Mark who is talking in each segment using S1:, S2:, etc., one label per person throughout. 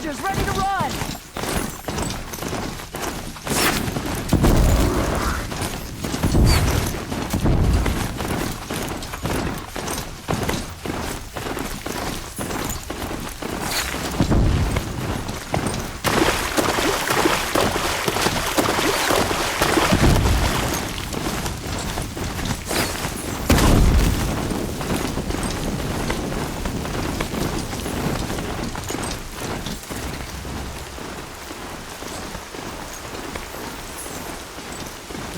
S1: soldiers ready to run!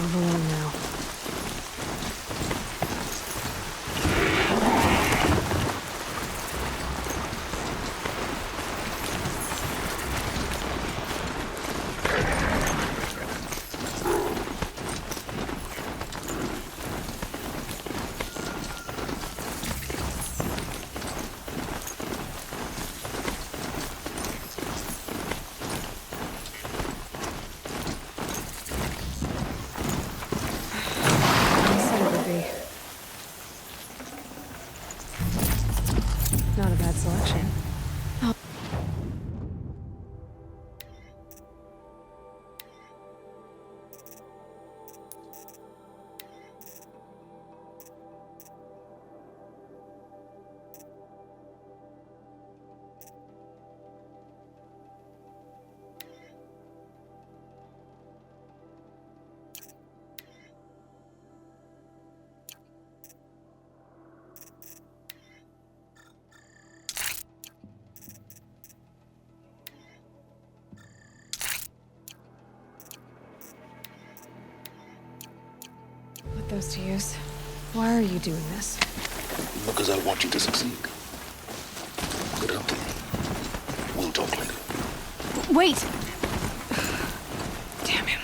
S2: Move along now. Not a bad selection. Put those to use. Why are you doing this?
S3: Because I want you to succeed. Good hunting. We'll talk later.
S2: Wait! Damn him.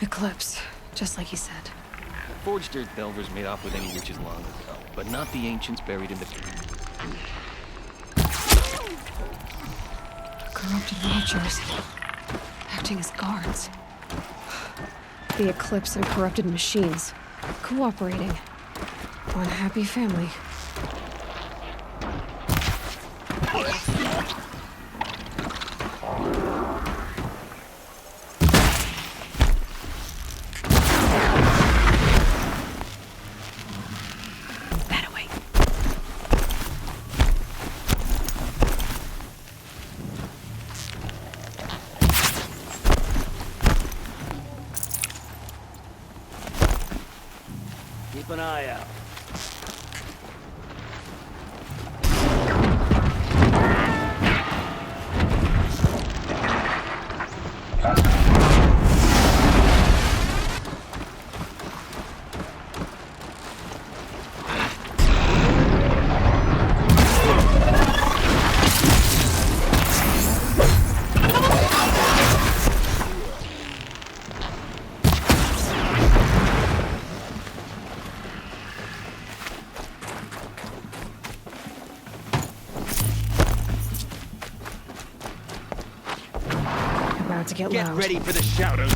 S2: Eclipse, just like he said.
S4: Forged earth delvers made off with any riches long ago, but not the ancients buried in the...
S2: Corrupted vultures. Acting as guards. The Eclipse and corrupted machines. Cooperating. One happy family.
S5: Keep an eye out.
S2: About to get
S4: Get
S2: loud.
S4: ready for the shouters!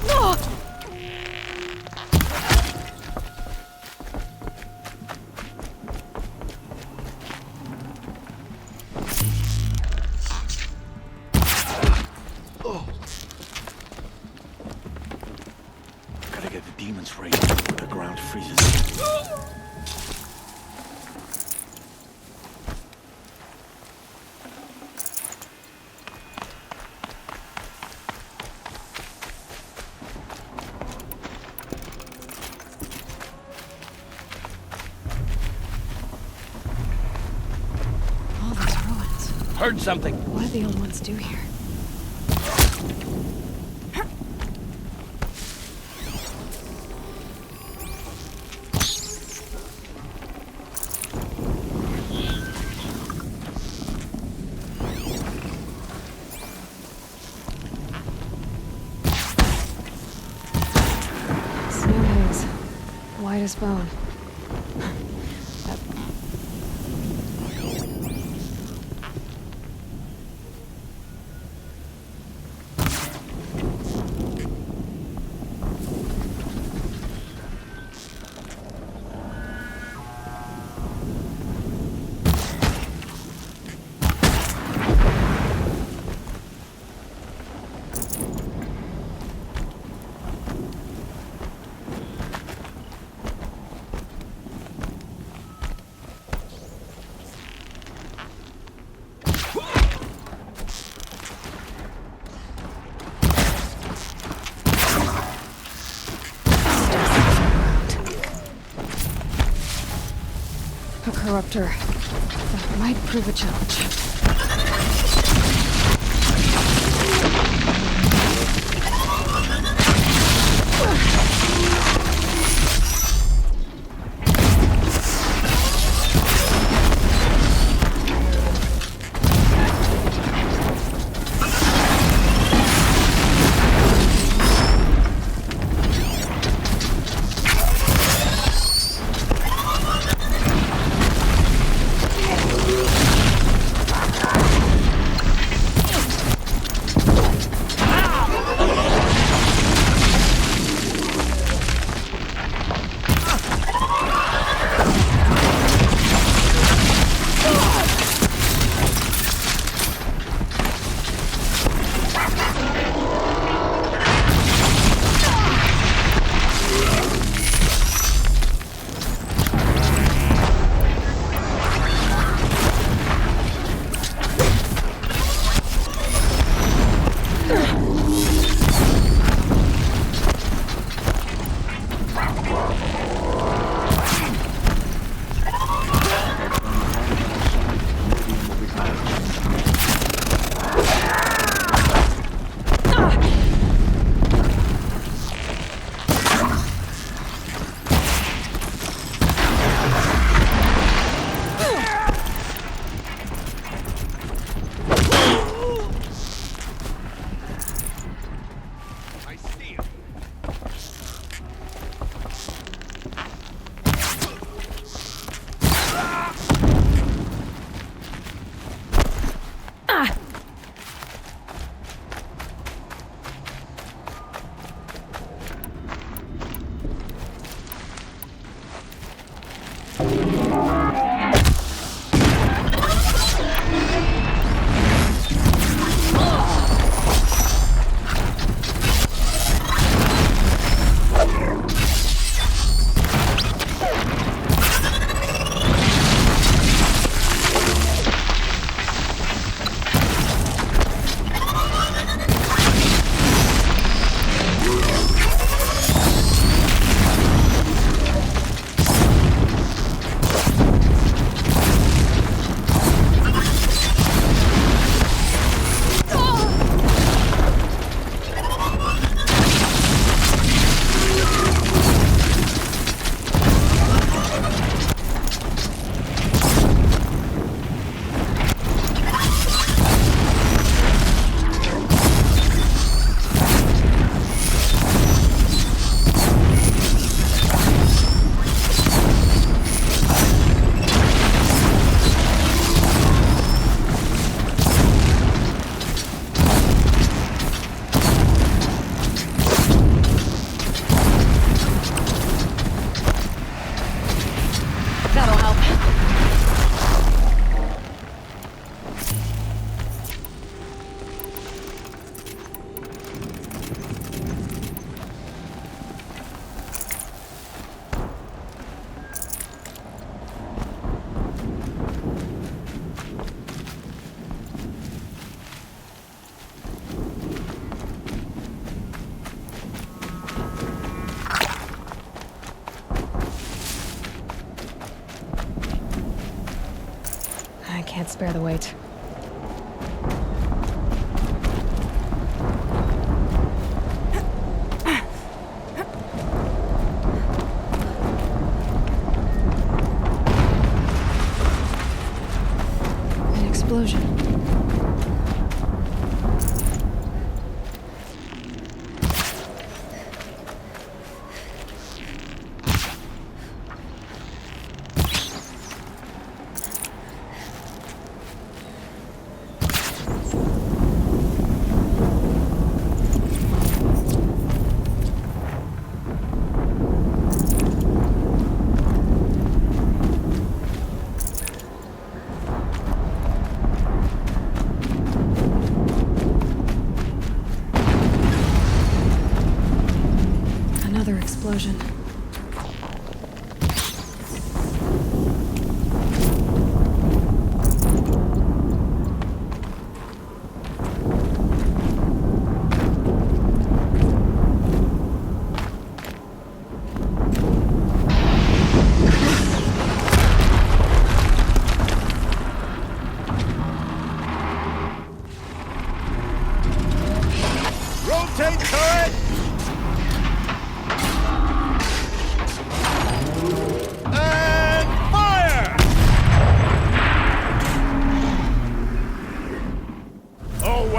S3: Gotta get the demons ready before the ground freezes.
S2: All these ruins.
S4: Heard something!
S2: What do the old ones do here? Snow haze. White as bone. interrupter. That might prove a challenge. Can't spare the weight. An explosion. Explosion.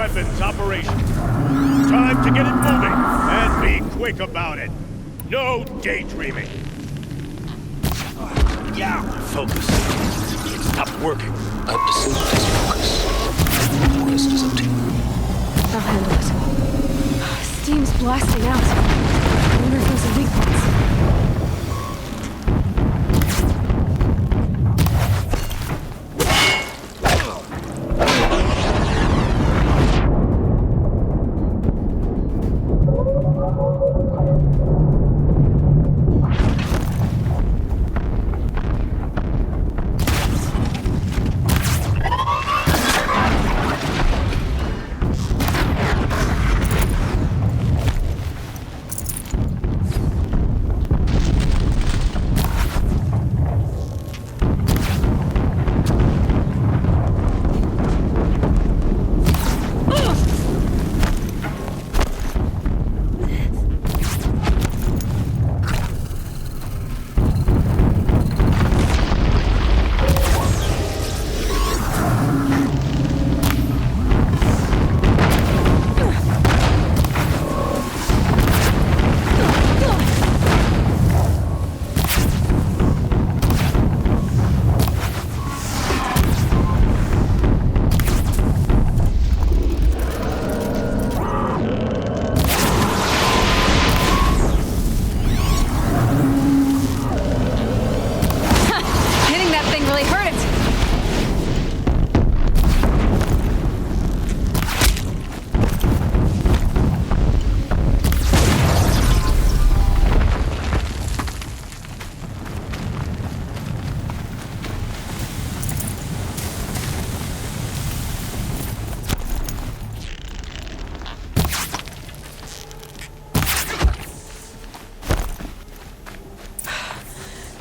S1: weapons operational. Time to get it moving, and be quick about it. No daydreaming.
S3: Focus.
S1: It stopped working.
S3: I've disabled his focus. The rest is up to you.
S2: I'll handle it. Steam's blasting out. I wonder if there's a weak point.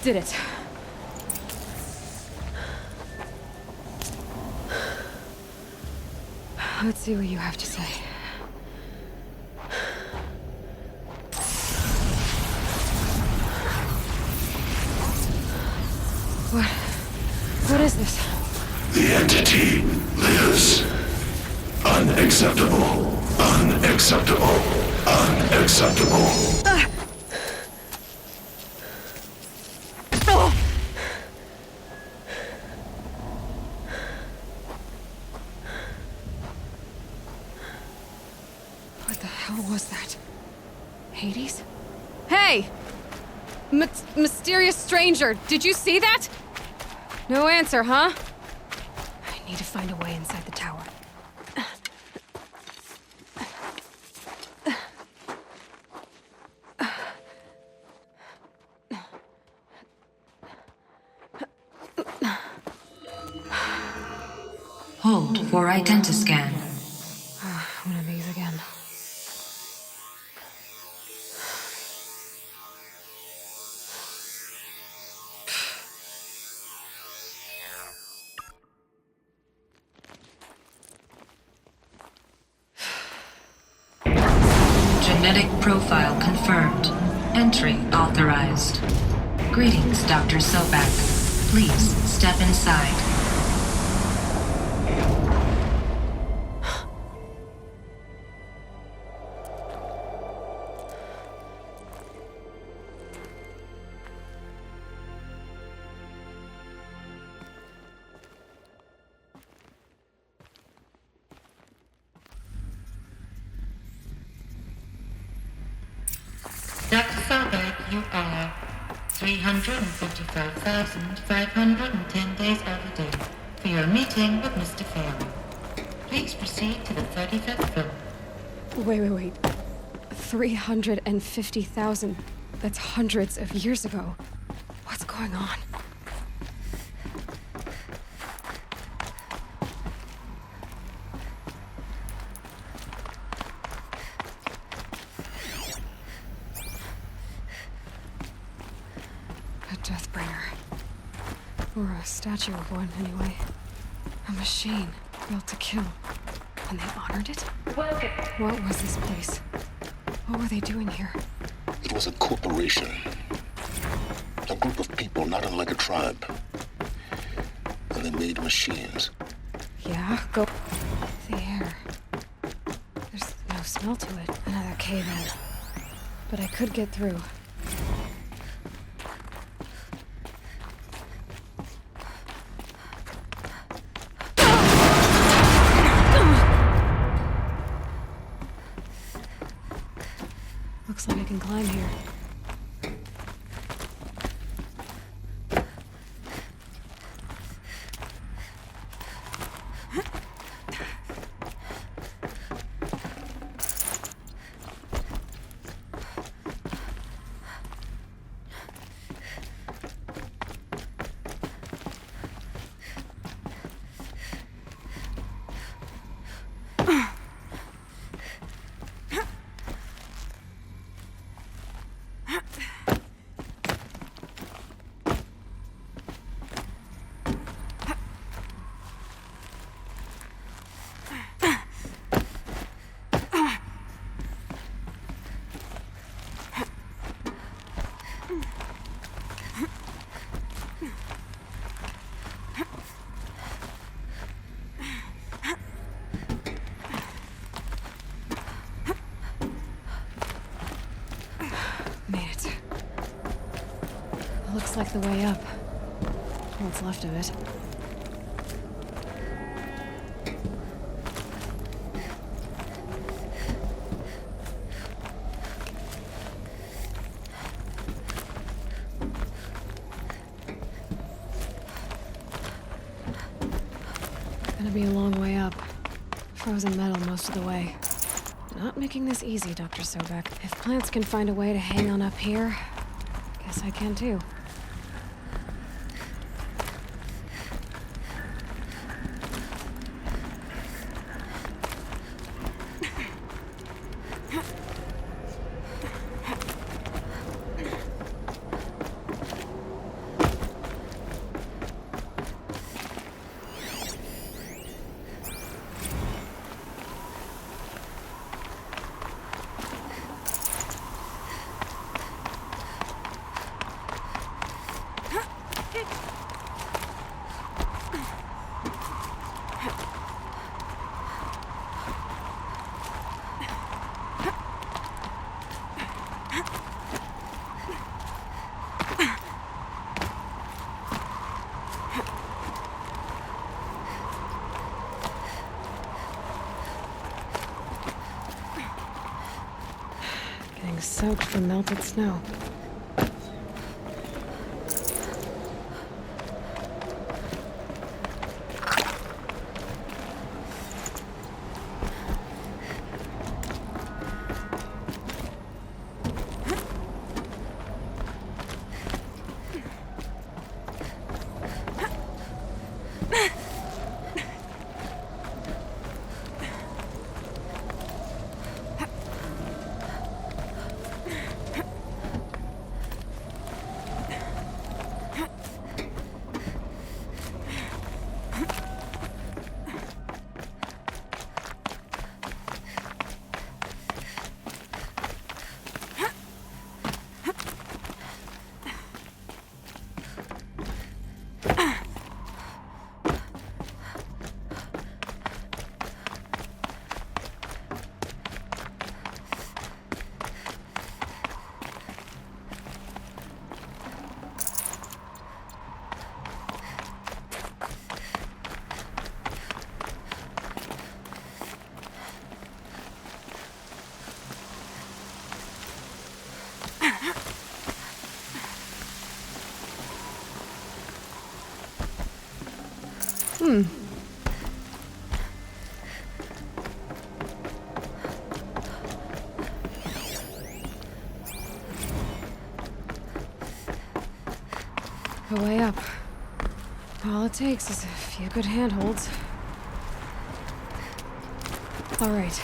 S2: Did it. Let's see what you have to say. What is this?
S6: The entity lives. Unacceptable. Unacceptable. Unacceptable.
S2: What the hell was that? Hades? Hey! Mysterious stranger, did you see that? No answer, huh? I need to find a way inside the tower.
S7: Hold for identiscan.
S2: One of these again.
S7: Genetic profile confirmed. Entry authorized. Greetings, Dr. Sobak. Please step inside.
S8: Dr. Sobek, you are 355,510 days overdue for your meeting with Mr. Fairley. Please proceed to the 35th floor.
S2: Wait. 350,000. That's hundreds of years ago. What's going on? A Deathbringer. Or a statue of one, anyway. A machine built to kill. And they honored it? What was this place? What were they doing here?
S3: It was a corporation. A group of people not unlike a tribe. And they made machines.
S2: Yeah, go... The air. smell to it. Another cave-in. But I could get through. Looks like I can climb here. Made it. Looks like the way up. What's left of it. Gonna be a long way up. Frozen metal most of the way. Not making this easy, Dr. Sobek. If plants can find a way to hang on up here, guess I can too. Getting soaked from melted snow. A way up. All it takes is a few good handholds. All right,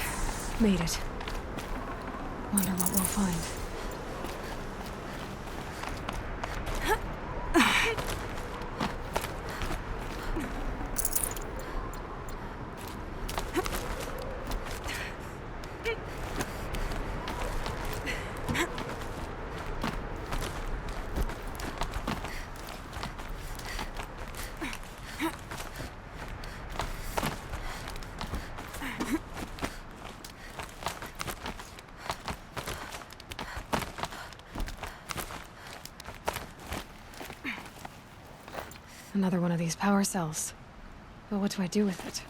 S2: made it. Wonder what we'll find. Another one of these power cells. But what do I do with it?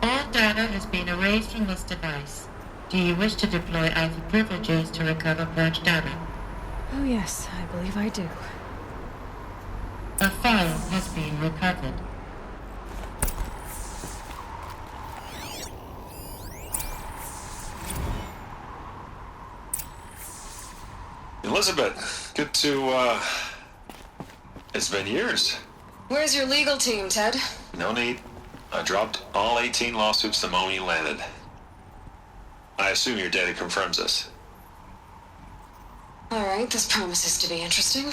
S8: All data has been erased from this device. Do you wish to deploy Alpha privileges to recover purged data?
S2: Oh yes, I believe I do.
S8: A file has been recovered.
S9: Elizabeth, good to, it's been years.
S2: Where's your legal team, Ted?
S9: No need. I dropped all 18 lawsuits the moment you landed. I assume your data confirms this.
S2: Alright, this promises to be interesting.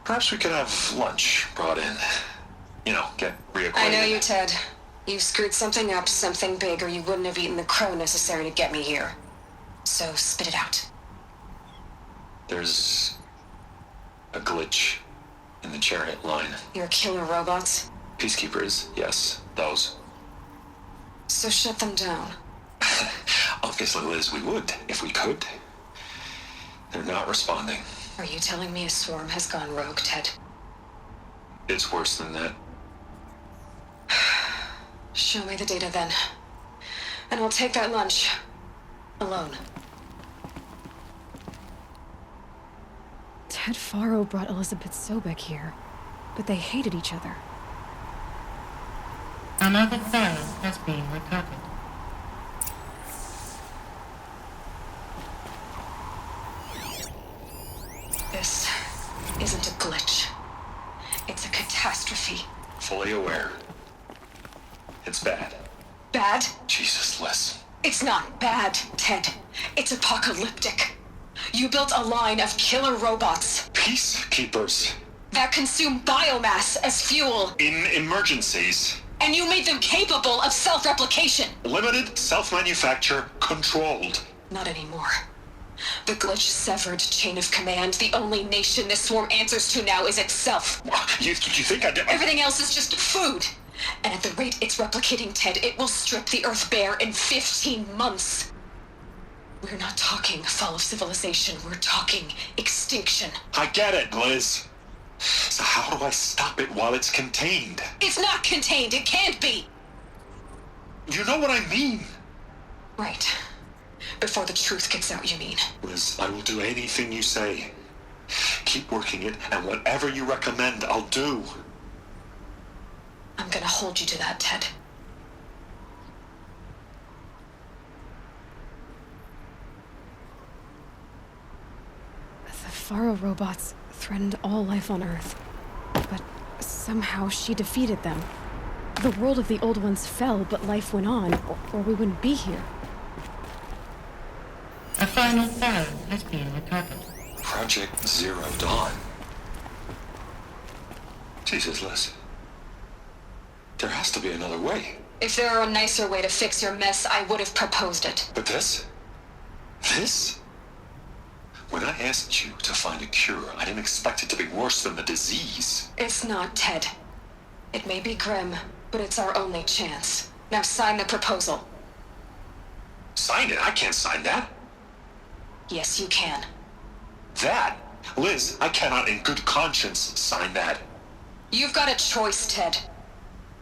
S9: Perhaps we could have lunch brought in. You know, get reacquainted.
S2: I know you, Ted. You've screwed something up, something big, or you wouldn't have eaten the crow necessary to get me here. So spit it out.
S9: There's a glitch in the chariot line.
S2: Your killer robots?
S9: Peacekeepers, yes, those.
S2: So shut them down.
S9: Obviously, Liz, we would, if we could. They're not responding.
S2: Are you telling me a swarm has gone rogue, Ted?
S9: It's worse than that.
S2: Show me the data then. And I'll take that lunch. Alone. Ted Faro brought Elizabeth Sobek here, but they hated each other.
S8: Another file has been recovered.
S2: This isn't a glitch. It's a catastrophe.
S9: Fully aware. It's bad.
S2: Bad?
S9: Jesus, Liz.
S2: It's not bad, Ted. It's apocalyptic. You built a line of killer robots
S9: Peacekeepers.
S2: that consume biomass as fuel,
S9: In emergencies.
S2: and you made them capable of self-replication.
S9: Limited, self-manufacture, controlled.
S2: Not anymore. The glitch severed chain of command. The only nation this swarm answers to now is itself.
S9: You think I did?
S2: Everything else is just food. And at the rate it's replicating, Ted, it will strip the Earth bare in 15 months. We're not talking fall of civilization. We're talking extinction.
S9: I get it, Liz. So how do I stop it while it's contained?
S2: It's not contained. It can't be.
S9: You know what I mean?
S2: Right. Before the truth gets out, you mean?
S9: Liz, I will do anything you say. Keep working it, and whatever you recommend, I'll do.
S2: I'm gonna hold you to that, Ted. The Faro robots threatened all life on Earth. But somehow she defeated them. The world of the old ones fell, but life went on, or we wouldn't be here.
S8: A final file has been recovered.
S9: Project Zero Dawn. Jesus, Liz. There has to be another way.
S2: If there were a nicer way to fix your mess, I would have proposed it.
S9: But this? This? When I asked you to find a cure, I didn't expect it to be worse than the disease.
S2: It's not, Ted. It may be grim, but it's our only chance. Now sign the proposal.
S9: Sign it? I can't sign that.
S2: Yes, you can.
S9: That? Liz, I cannot in good conscience sign that.
S2: You've got a choice, Ted.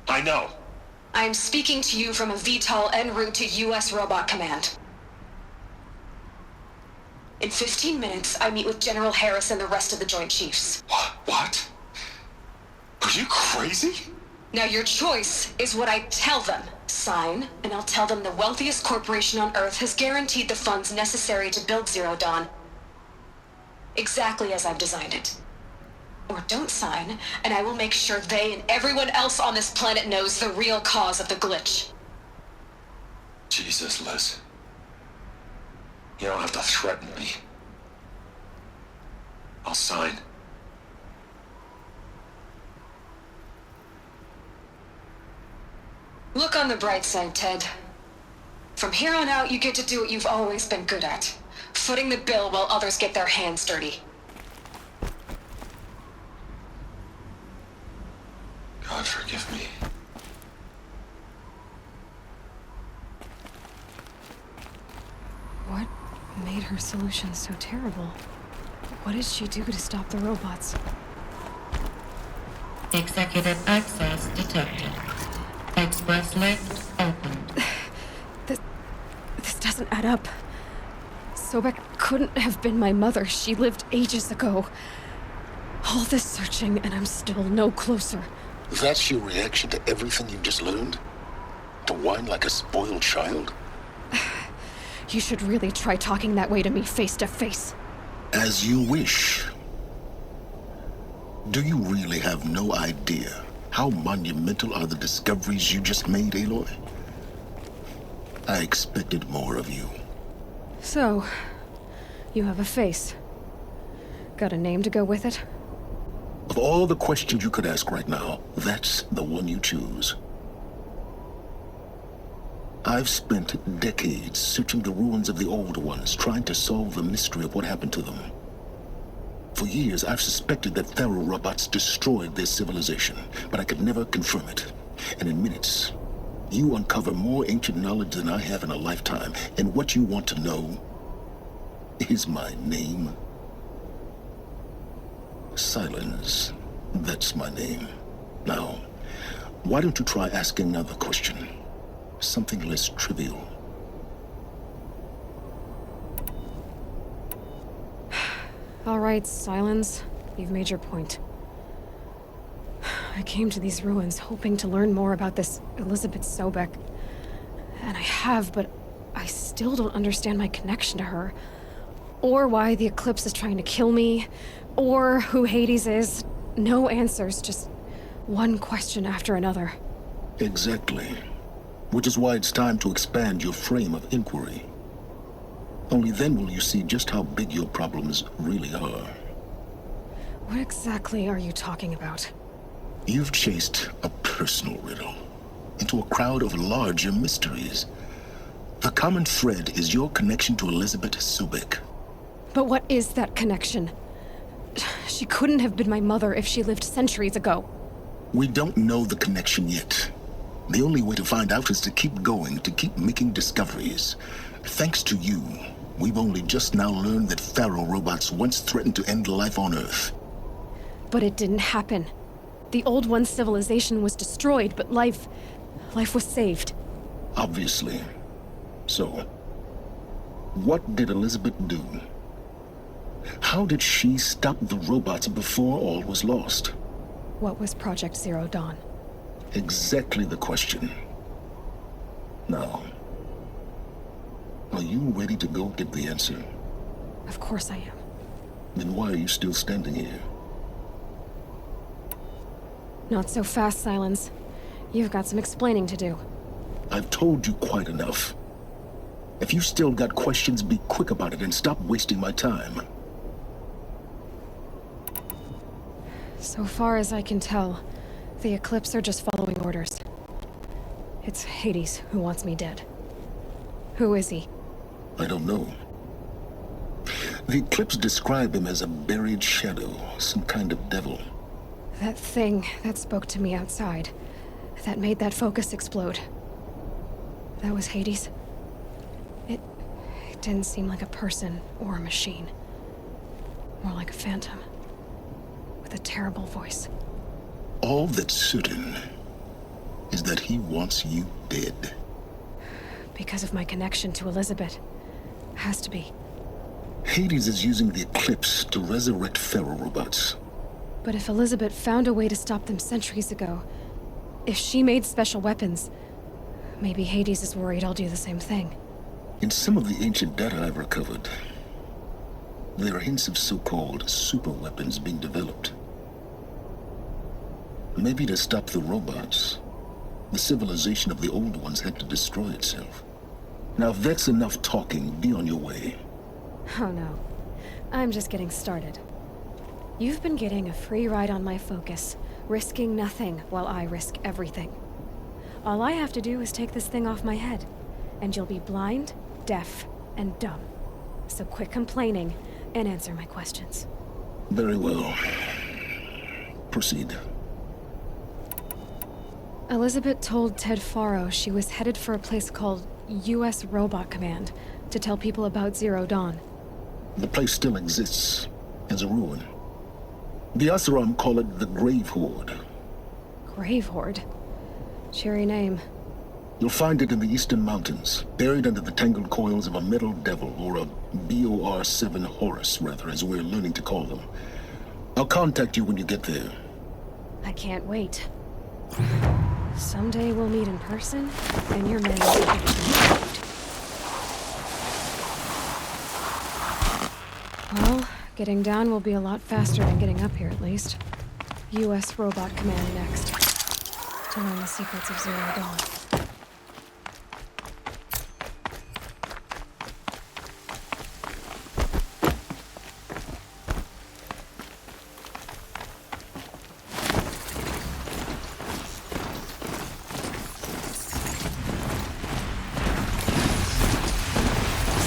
S9: I know.
S2: I am speaking to you from a VTOL en route to U.S. Robot Command. In 15 minutes, I meet with General Harris and the rest of the Joint Chiefs.
S9: What? Are you crazy?
S2: Now your choice is what I tell them. Sign, and I'll tell them the wealthiest corporation on Earth has guaranteed the funds necessary to build Zero Dawn. Exactly as I've designed it. Or don't sign, and I will make sure they and everyone else on this planet knows the real cause of the glitch.
S9: Jesus, Liz. You don't have to threaten me. I'll sign.
S2: Look on the bright side, Ted. From here on out, you get to do what you've always been good at. Footing the bill while others get their hands dirty.
S9: God forgive me.
S2: What made her solution so terrible? What did she do to stop the robots?
S8: Executive access detected. Express lift opened.
S2: This doesn't add up. Sobek couldn't have been my mother. She lived ages ago. All this searching, and I'm still no closer.
S3: That's your reaction to everything you've just learned? To whine like a spoiled child?
S2: You should really try talking that way to me face to face.
S3: As you wish. Do you really have no idea how monumental are the discoveries you just made, Aloy? I expected more of you.
S2: So, you have a face. Got a name to go with it?
S3: Of all the questions you could ask right now, that's the one you choose. I've spent decades searching the ruins of the old ones, trying to solve the mystery of what happened to them. For years, I've suspected that Pharaoh robots destroyed their civilization, but I could never confirm it. And in minutes, you uncover more ancient knowledge than I have in a lifetime, and what you want to know is my name. Silence. That's my name. Now, why don't you try asking another question? Something less trivial.
S2: All right, Silence. You've made your point. I came to these ruins hoping to learn more about this Elizabeth Sobek. And I have, but I still don't understand my connection to her. Or why the Eclipse is trying to kill me. Or who Hades is. No answers, just one question after another.
S3: Exactly. Which is why it's time to expand your frame of inquiry. Only then will you see just how big your problems really are.
S2: What exactly are you talking about?
S3: You've chased a personal riddle into a crowd of larger mysteries. The common thread is your connection to Elizabeth Sobek.
S2: But what is that connection? She couldn't have been my mother if she lived centuries ago.
S3: We don't know the connection yet. The only way to find out is to keep going, to keep making discoveries. Thanks to you, we've only just now learned that Pharaoh robots once threatened to end life on Earth.
S2: But it didn't happen. The Old One's civilization was destroyed, but life was saved.
S3: Obviously. So, what did Elizabeth do? How did she stop the robots before all was lost?
S2: What was Project Zero Dawn?
S3: Exactly the question. Now, are you ready to go get the answer?
S2: Of course I am.
S3: Then why are you still standing here?
S2: Not so fast, Silence. You've got some explaining to do.
S3: I've told you quite enough. If you still got questions, be quick about it and stop wasting my time.
S2: So far as I can tell, the Eclipse are just following orders. It's Hades who wants me dead. Who is he?
S3: I don't know. The Eclipse describe him as a buried shadow, some kind of devil.
S2: That thing that spoke to me outside, that made that focus explode. That was Hades. It didn't seem like a person or a machine. More like a phantom. With a terrible voice.
S3: All that's certain is that he wants you dead.
S2: Because of my connection to Elizabeth. Has to be.
S3: Hades is using the Eclipse to resurrect Pharaoh robots.
S2: But if Elizabeth found a way to stop them centuries ago, if she made special weapons, maybe Hades is worried I'll do the same thing.
S3: In some of the ancient data I've recovered, there are hints of so-called super weapons being developed. Maybe to stop the robots, the civilization of the old ones had to destroy itself. Now if that's enough talking, be on your way.
S2: Oh no. I'm just getting started. You've been getting a free ride on my focus, risking nothing while I risk everything. All I have to do is take this thing off my head, and you'll be blind, deaf, and dumb. So quit complaining and answer my questions.
S3: Very well. Proceed.
S2: Elizabeth told Ted Faro she was headed for a place called U.S. Robot Command to tell people about Zero Dawn.
S3: The place still exists as a ruin. The Asaram call it the Grave Horde.
S2: Grave Horde? Cheery name.
S3: You'll find it in the eastern mountains, buried under the tangled coils of a metal devil, or a BOR-7 Horus, rather, as we're learning to call them. I'll contact you when you get there.
S2: I can't wait. Someday we'll meet in person, and your men will be relieved. Well, getting down will be a lot faster than getting up here, at least. U.S. Robot Command next. To learn the secrets of Zero Dawn.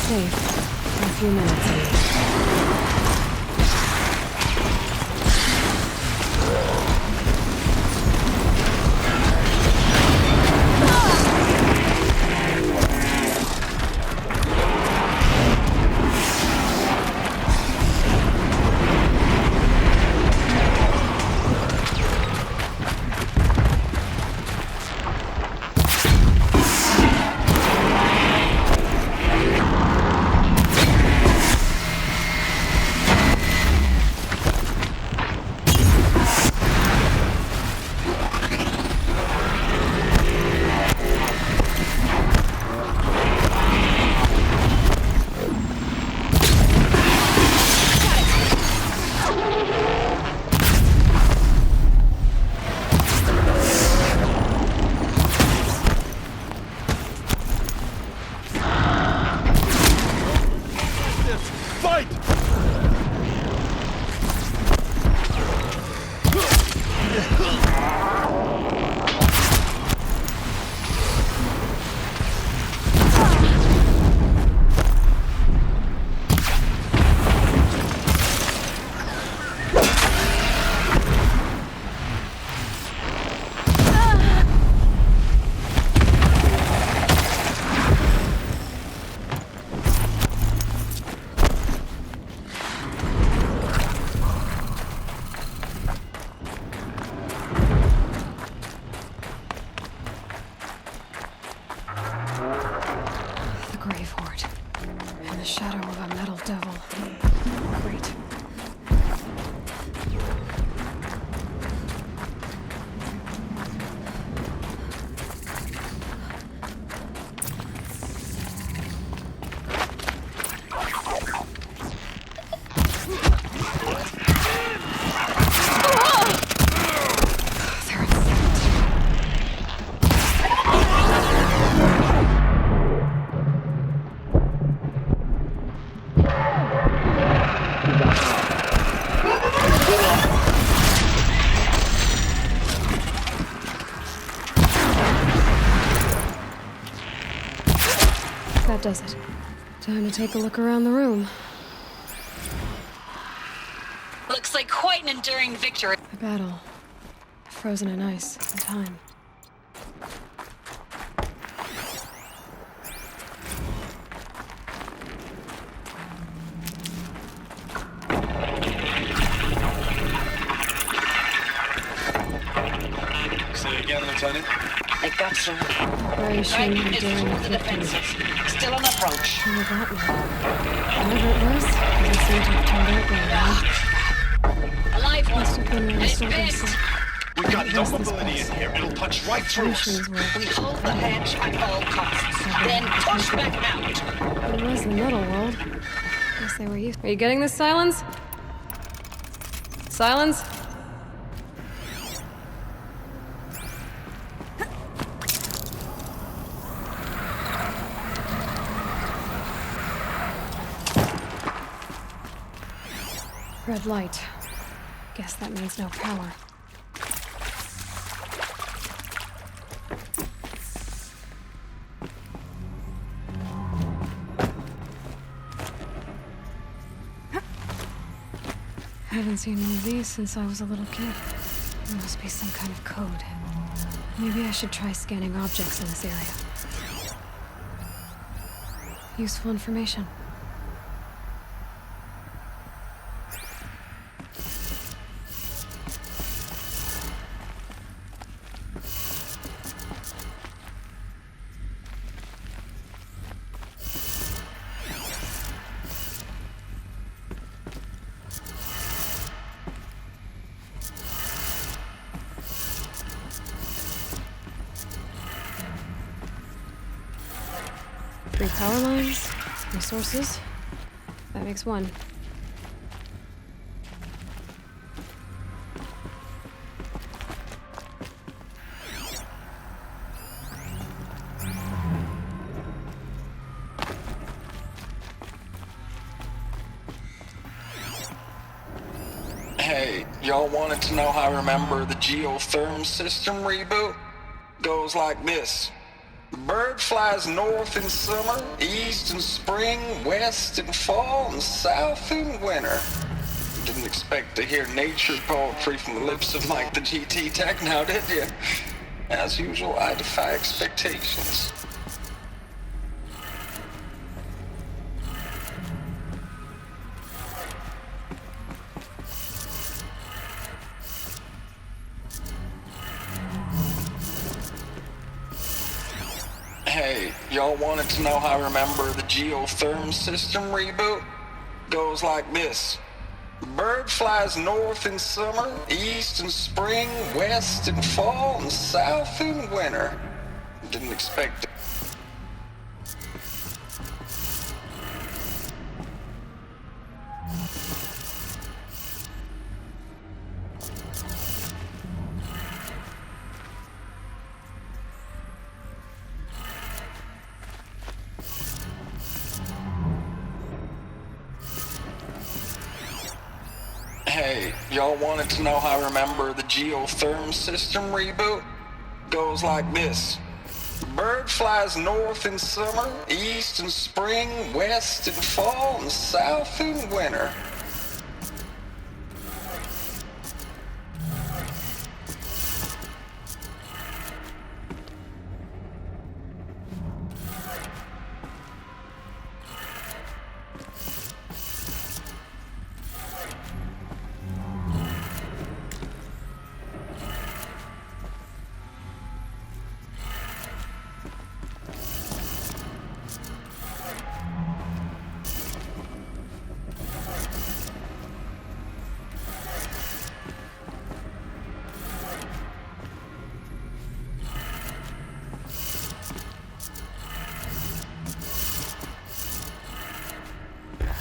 S2: Safe. In a few minutes. That does it. Time to take a look around the room.
S10: Looks like quite an enduring victory.
S2: A battle. Frozen in ice and time.
S9: Say it again, Lieutenant.
S10: They got some.
S2: Operation
S10: Right is
S2: Enduring
S10: through the
S2: Victory.
S10: defenses. Still on approach.
S2: Who got me? Whatever it was, it seemed to have turned out well.
S10: Alive one.
S2: Must have been
S10: And
S2: really
S10: it's
S2: sorted
S10: bent.
S2: so.
S9: We've got no
S2: Where's this
S9: mobility
S2: place?
S9: in here. It'll punch right through us.
S2: Solutions were
S10: We hold the hedge at all costs. Then push back out.
S2: It was the middle world. Guess they were used. Are you getting this, Silence? Silence? Red light. Guess that means no power. I haven't seen one of these since I was a little kid. There must be some kind of code. Maybe I should try scanning objects in this area. Useful information. Three power lines, resources. That makes one.
S11: Hey, y'all wanted to know how I remember the geotherm system reboot? Goes like this. Bird flies north in summer, east in spring, west in fall, and south in winter. Didn't expect to hear nature poetry from the lips of Mike the GT Tech now, did you? As usual, I defy expectations. Hey, y'all wanted to know how I remember the geotherm system reboot? Goes like this. Bird flies north in summer, east in spring, west in fall, and south in winter. Didn't expect it. Hey, y'all wanted to know how I remember the geotherm system reboot? Goes like this. Bird flies north in summer, east in spring, west in fall, and south in winter.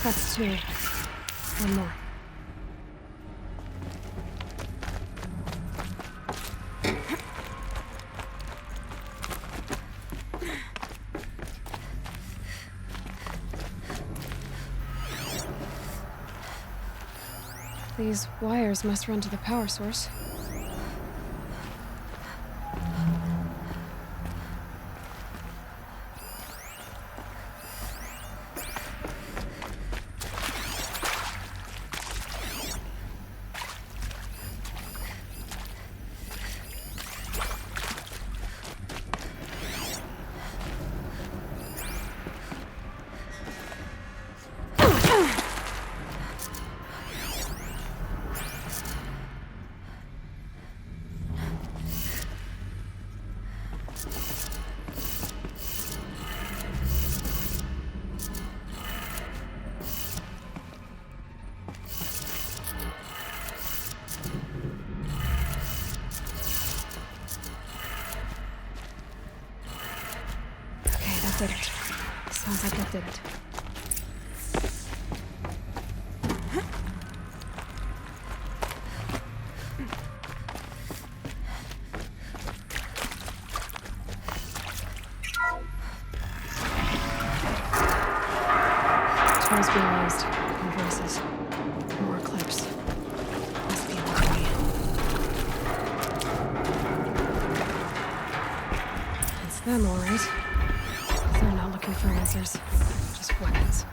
S2: That's two. One more. These wires must run to the power source. That did it. Sounds like that did it. Tools being raised. And voices. More clips. Must be Aloy. It's them, all right. They're not looking for answers, just weapons.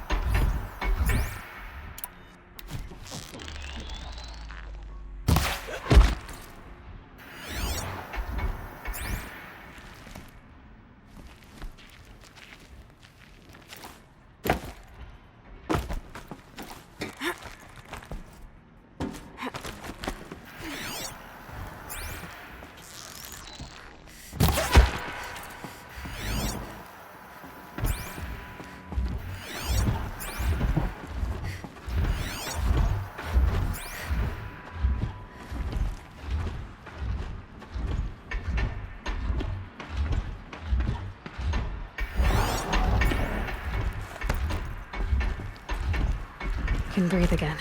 S2: can breathe again.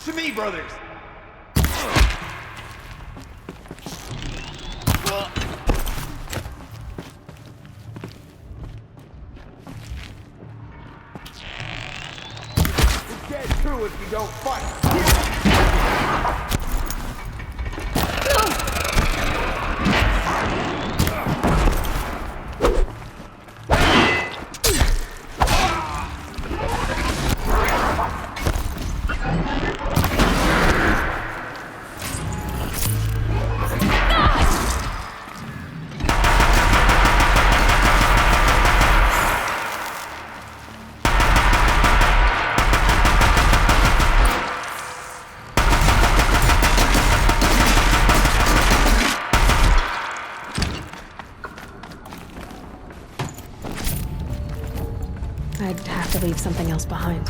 S12: To me, brothers! You're dead too if you don't fight!
S2: I'd have to leave something else behind.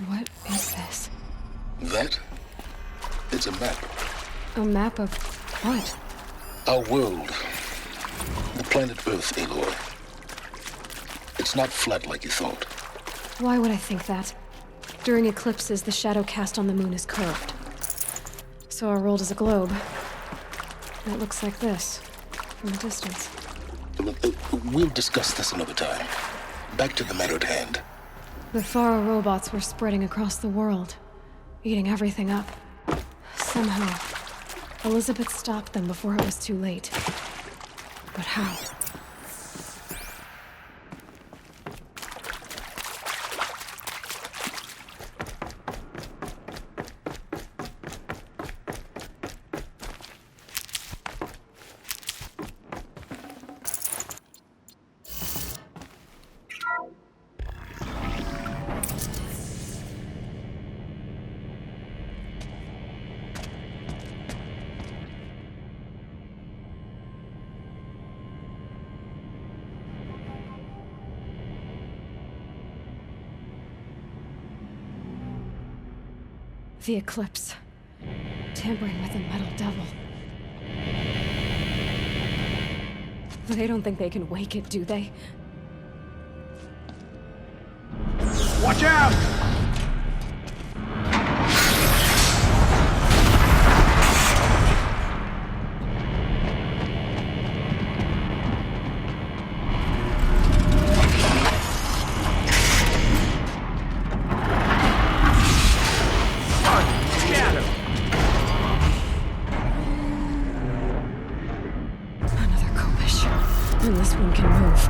S2: What is this?
S3: That? It's a map.
S2: A map of what?
S3: Our world. The planet Earth, Aloy. It's not flat like you thought.
S2: Why would I think that? During eclipses, the shadow cast on the moon is curved. So our world is a globe. And it looks like this, from a distance.
S3: We'll discuss this another time. Back to the matter at hand.
S2: The Faro robots were spreading across the world, eating everything up. Somehow, Elizabeth stopped them before it was too late. But how? The eclipse. Tampering with the metal devil. They don't think they can wake it, do they?
S12: Watch out!
S2: And this one can move.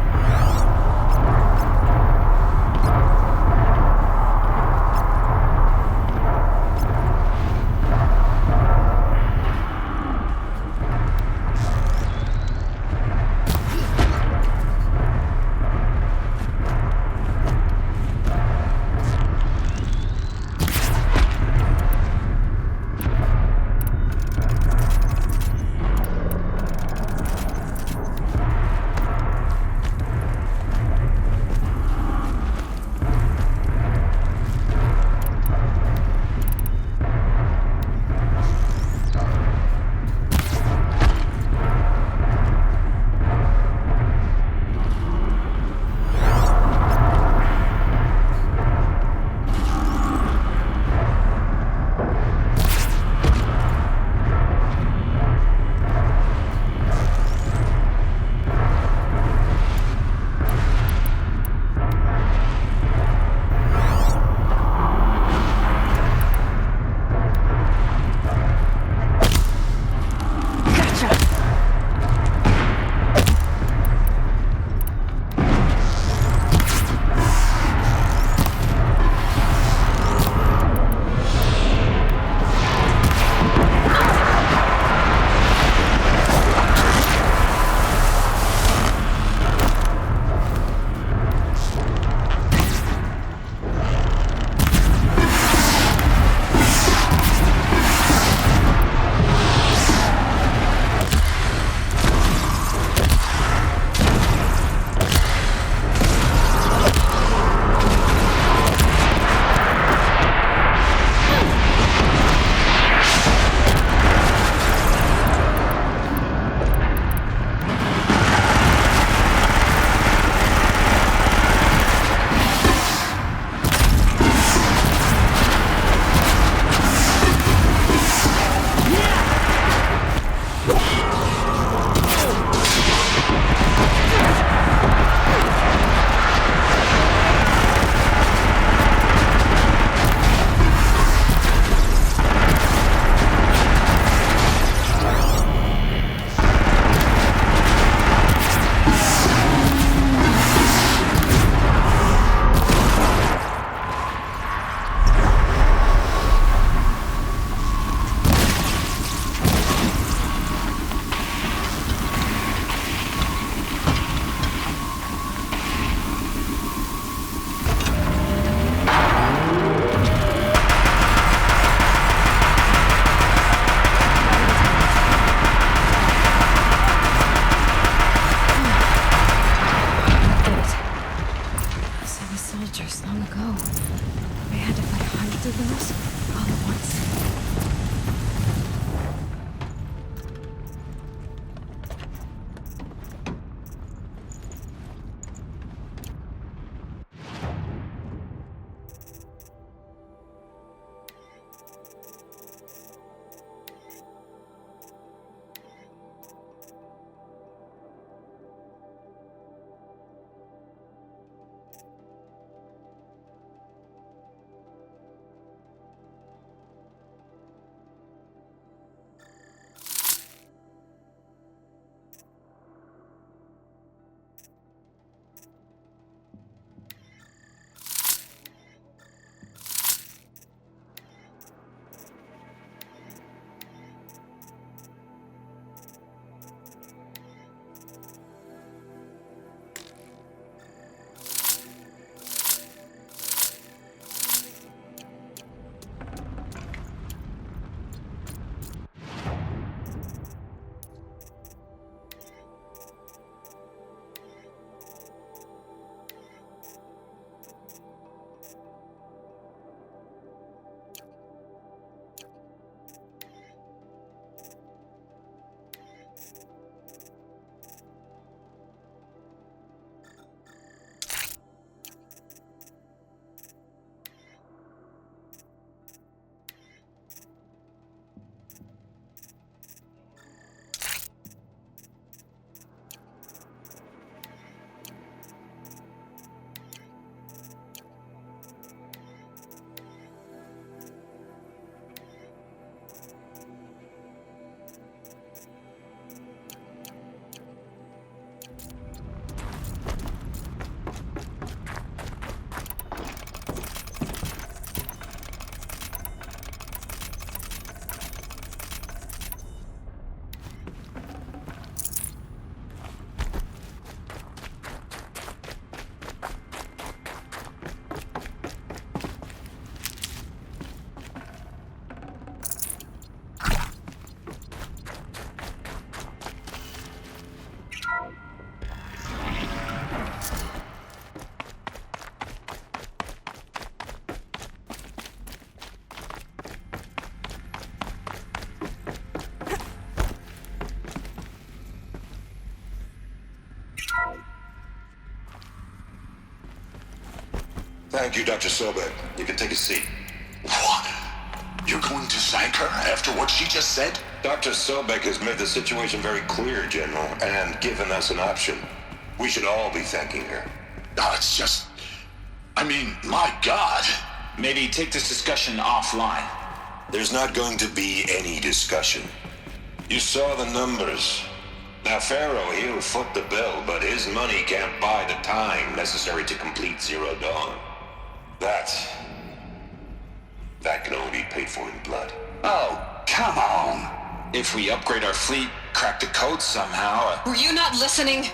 S2: the soldiers long ago. I had to fight hundreds of those all at once.
S9: Thank you, Dr. Sobek. You can take a seat. What? You're going to thank her after what she just said? Dr. Sobek has made the situation very clear, General, and given us an option. We should all be thanking her.
S6: No, it's just... I mean, my God.
S9: Maybe take this discussion offline. There's not going to be any discussion. You saw the numbers. Now, Pharaoh, he'll foot the bill, but his money can't buy the time necessary to complete Zero Dawn. That can only be paid for in blood.
S11: Oh, come on. If we upgrade our fleet, crack the code somehow...
S10: Were you not listening?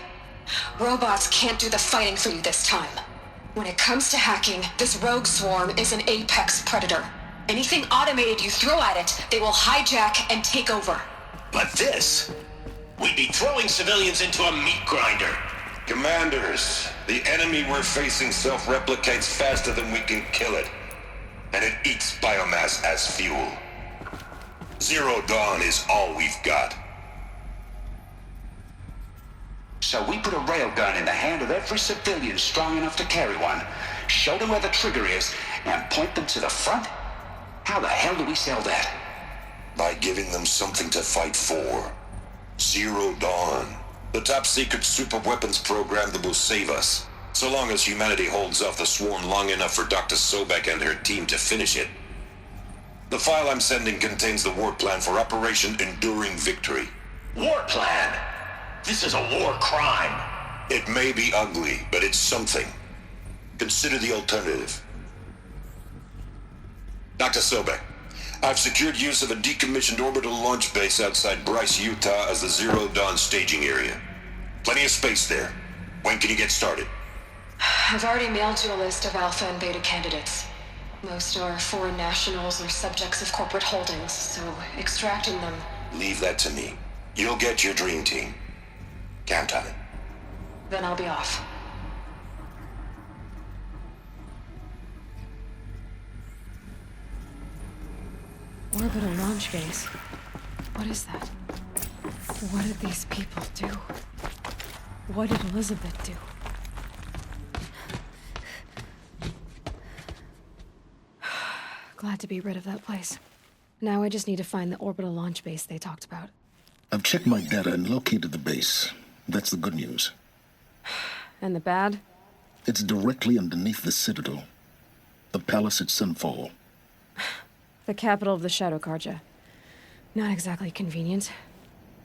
S10: Robots can't do the fighting for you this time. When it comes to hacking, this rogue swarm is an apex predator. Anything automated you throw at it, they will hijack and take over.
S9: But this... We'd be throwing civilians into a meat grinder. Commanders, the enemy we're facing self-replicates faster than we can kill it. And it eats biomass as fuel. Zero Dawn is all we've got.
S13: So we put a railgun in the hand of every civilian strong enough to carry one, show them where the trigger is, and point them to the front? How the hell do we sell that?
S9: By giving them something to fight for. Zero Dawn. The top-secret super-weapons program that will save us. So long as humanity holds off the swarm long enough for Dr. Sobek and her team to finish it. The file I'm sending contains the war plan for Operation Enduring Victory.
S6: War plan? This is a war crime.
S9: It may be ugly, but it's something. Consider the alternative. Dr. Sobek, I've secured use of a decommissioned orbital launch base outside Bryce, Utah as the Zero Dawn staging area. Plenty of space there. When can you get started?
S10: I've already mailed you a list of alpha and beta candidates. Most are foreign nationals or subjects of corporate holdings, so extracting them...
S9: Leave that to me. You'll get your dream team. Count on it.
S10: Then I'll be off.
S2: Orbital launch base. What is that? What did these people do? What did Elizabeth do? Glad to be rid of that place. Now I just need to find the orbital launch base they talked about.
S3: I've checked my data and located the base. That's the good news.
S2: And the bad?
S3: It's directly underneath the Citadel. The palace at Sunfall.
S2: The capital of the Shadow Carja. Not exactly convenient.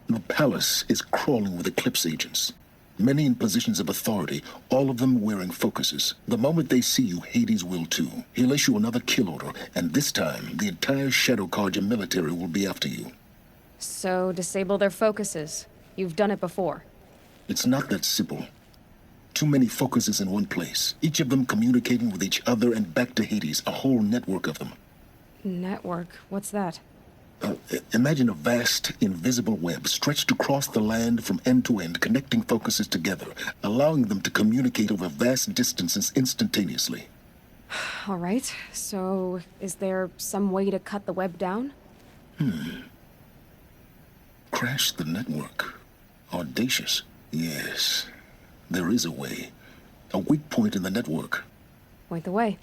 S3: The palace is crawling with Eclipse agents. Many in positions of authority, all of them wearing focuses. The moment they see you, Hades will too. He'll issue another kill order, and this time, the entire Shadow Carja military will be after you.
S2: So, disable their focuses. You've done it before.
S3: It's not that simple. Too many focuses in one place, each of them communicating with each other and back to Hades, a whole network of them.
S2: Network? What's that?
S3: Imagine a vast, invisible web stretched across the land from end to end, connecting focuses together, allowing them to communicate over vast distances instantaneously.
S2: All right, so is there some way to cut the web down?
S3: Crash the network. Audacious. Yes, there is a way. A weak point in the network.
S2: Point the way.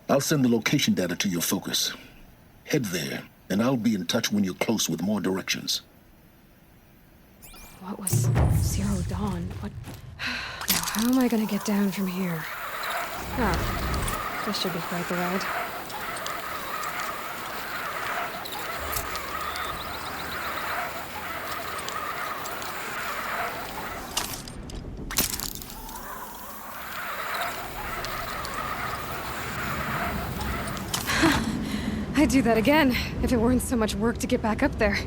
S3: I'll send the location data to your focus. Head there, and I'll be in touch when you're close with more directions.
S2: What was Zero Dawn? What? Now, how am I gonna get down from here? Oh, this should be quite the ride. I'd do that again, if it weren't so much work to get back up there.